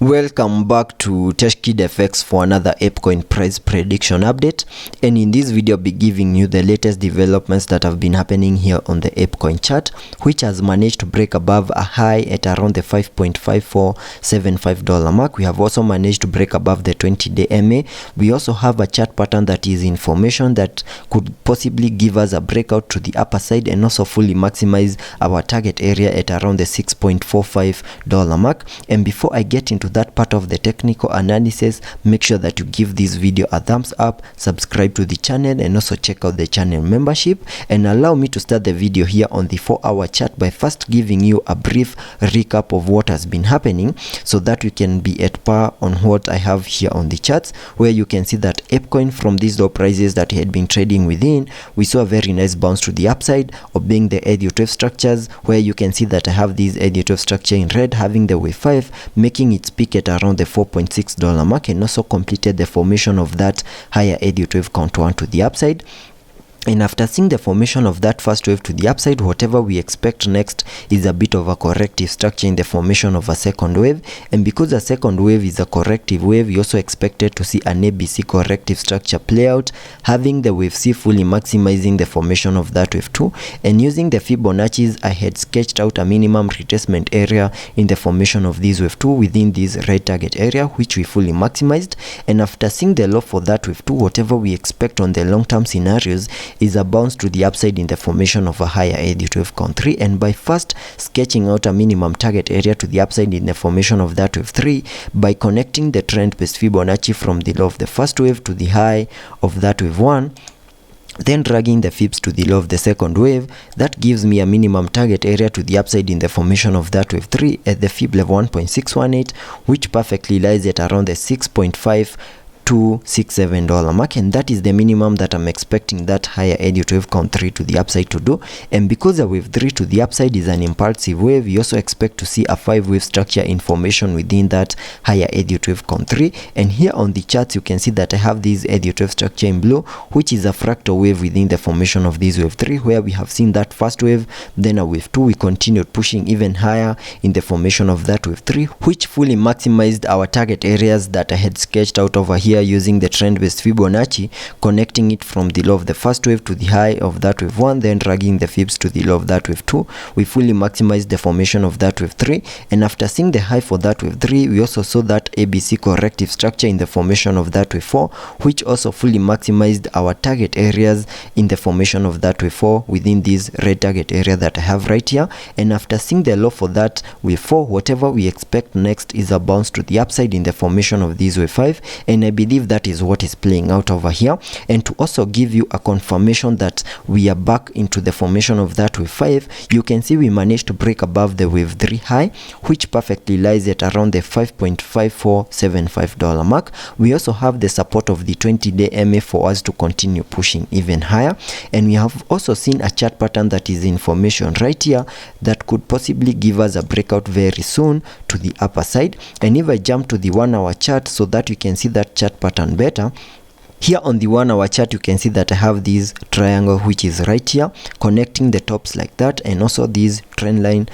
Welcome back to TechKidFX for another apecoin price prediction update, and in this video I'll be giving you the latest developments that have been happening here on the apecoin chart, which has managed to break above a high at around the $5.5475 mark. We have also managed to break above the 20-day MA. We also have a chart pattern that is in formation that could possibly give us a breakout to the upper side and also fully maximize our target area at around the $6.45 mark. And before I get into that part of the technical analysis, make sure that you give this video a thumbs up, subscribe to the channel, and also check out the channel membership. And allow me to start the video here on the 4-hour chart by first giving you a brief recap of what has been happening so that you can be at par on what I have here on the charts, where you can see that apecoin from these low prices that it had been trading within, we saw a very nice bounce to the upside, obeying the Elliot wave structures, where you can see that I have this Elliot wave structure in red having the wave 5, making its peak at around the $4.6 mark, and also completed the formation of that higher Elliot wave count 1 to the upside. And after seeing the formation of that first wave to the upside, whatever we expect next is a bit of a corrective structure in the formation of a second wave. And because a second wave is a corrective wave, we also expected to see an ABC corrective structure play out, having the wave C fully maximizing the formation of that wave 2. And using the Fibonacci's, I had sketched out a minimum retracement area in the formation of this wave 2 within this red target area, which we fully maximized. And after seeing the low for that wave 2, whatever we expect on the long-term scenarios is a bounce to the upside in the formation of a higher Elliot wave count 3, and by first sketching out a minimum target area to the upside in the formation of that wave 3 by connecting the trend based Fibonacci from the low of the first wave to the high of that wave 1, then dragging the fibs to the low of the second wave, that gives me a minimum target area to the upside in the formation of that wave 3 at the fib level 1.618, which perfectly lies at around the $6.5267 mark, and that is the minimum that I'm expecting that higher Elliot wave count 3 to the upside to do. And because a wave 3 to the upside is an impulsive wave, we also expect to see a 5-wave structure in formation within that higher Elliot wave count 3. And here on the charts you can see that I have this Elliot wave structure in blue, which is a fractal wave within the formation of this wave 3, where we have seen that first wave, then a wave 2, we continued pushing even higher in the formation of that wave 3, which fully maximized our target areas that I had sketched out over here using the trend based Fibonacci, connecting it from the low of the first wave to the high of that wave 1, then dragging the fibs to the low of that wave 2. We fully maximized the formation of that wave 3, and after seeing the high for that wave 3, we also saw that ABC corrective structure in the formation of that wave 4, which also fully maximized our target areas in the formation of that wave 4 within this red target area that I have right here. And after seeing the low for that wave 4, whatever we expect next is a bounce to the upside in the formation of this wave 5, and I believe that is what is playing out over here. And to also give you a confirmation that we are back into the formation of that wave 5, you can see we managed to break above the wave 3 high, which perfectly lies at around the $5.5475 mark. We also have the support of the 20-day MA for us to continue pushing even higher, and we have also seen a chart pattern that is in formation right here that could possibly give us a breakout very soon to the upper side. And if I jump to the 1-hour chart so that you can see that chart pattern better, here on the 1-hour chart you can see that I have this triangle which is right here connecting the tops like that, and also this trend line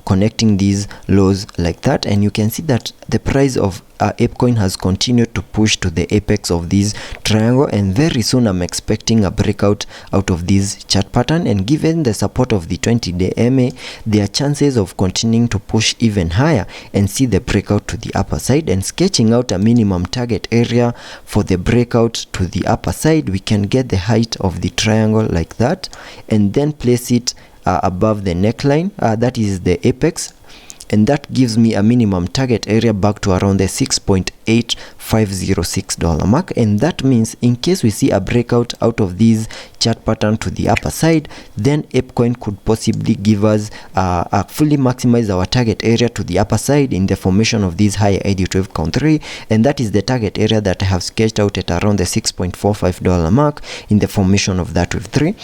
connecting these lows like that. And you can see that the price of apecoin has continued to push to the apex of this triangle, and very soon I'm expecting a breakout out of this chart pattern. And given the support of the 20-day MA, there are chances of continuing to push even higher and see the breakout to the upper side. And sketching out a minimum target area for the breakout to the upper side, we can get the height of the triangle like that, and then place it above the neckline, that is the apex, and that gives me a minimum target area back to around the $6.8506 mark. And that means in case we see a breakout out of this chart pattern to the upper side, then apecoin could possibly give us fully maximize our target area to the upper side in the formation of this higher Elliot wave count 3, and that is the target area that I have sketched out at around the $6.45 mark in the formation of that wave 3.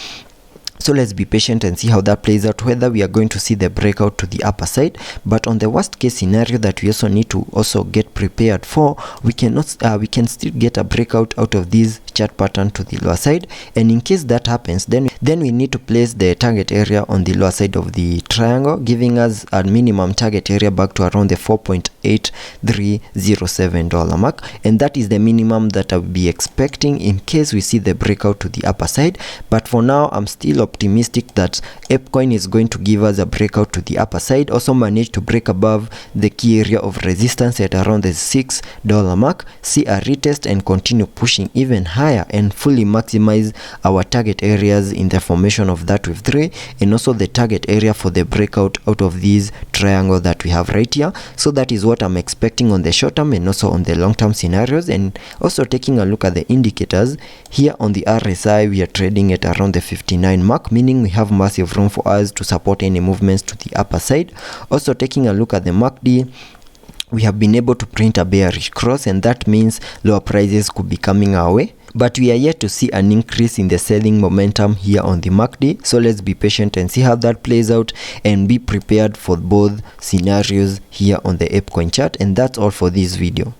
So let's be patient and see how that plays out, whether we are going to see the breakout to the upper side. But on the worst case scenario that we also need to also get prepared for, we can still get a breakout out of this chart pattern to the lower side. And in case that happens, then we need to place the target area on the lower side of the triangle, giving us a minimum target area back to around the $4.8307 mark. And that is the minimum that I'll be expecting in case we see the breakout to the upper side. But for now, I'm still optimistic that apecoin is going to give us a breakout to the upper side, also manage to break above the key area of resistance at around the $6 mark, see a retest and continue pushing even higher and fully maximize our target areas in the formation of that wave 3, and also the target area for the breakout out of this triangle that we have right here. So that is what I'm expecting on the short term and also on the long term scenarios. And also taking a look at the indicators here on the RSI, we are trading at around the 59 mark, meaning we have massive room for us to support any movements to the upper side. Also taking a look at the MACD, we have been able to print a bearish cross, and that means lower prices could be coming our way. But we are yet to see an increase in the selling momentum here on the MACD. So let's be patient and see how that plays out and be prepared for both scenarios here on the apecoin chart. And that's all for this video.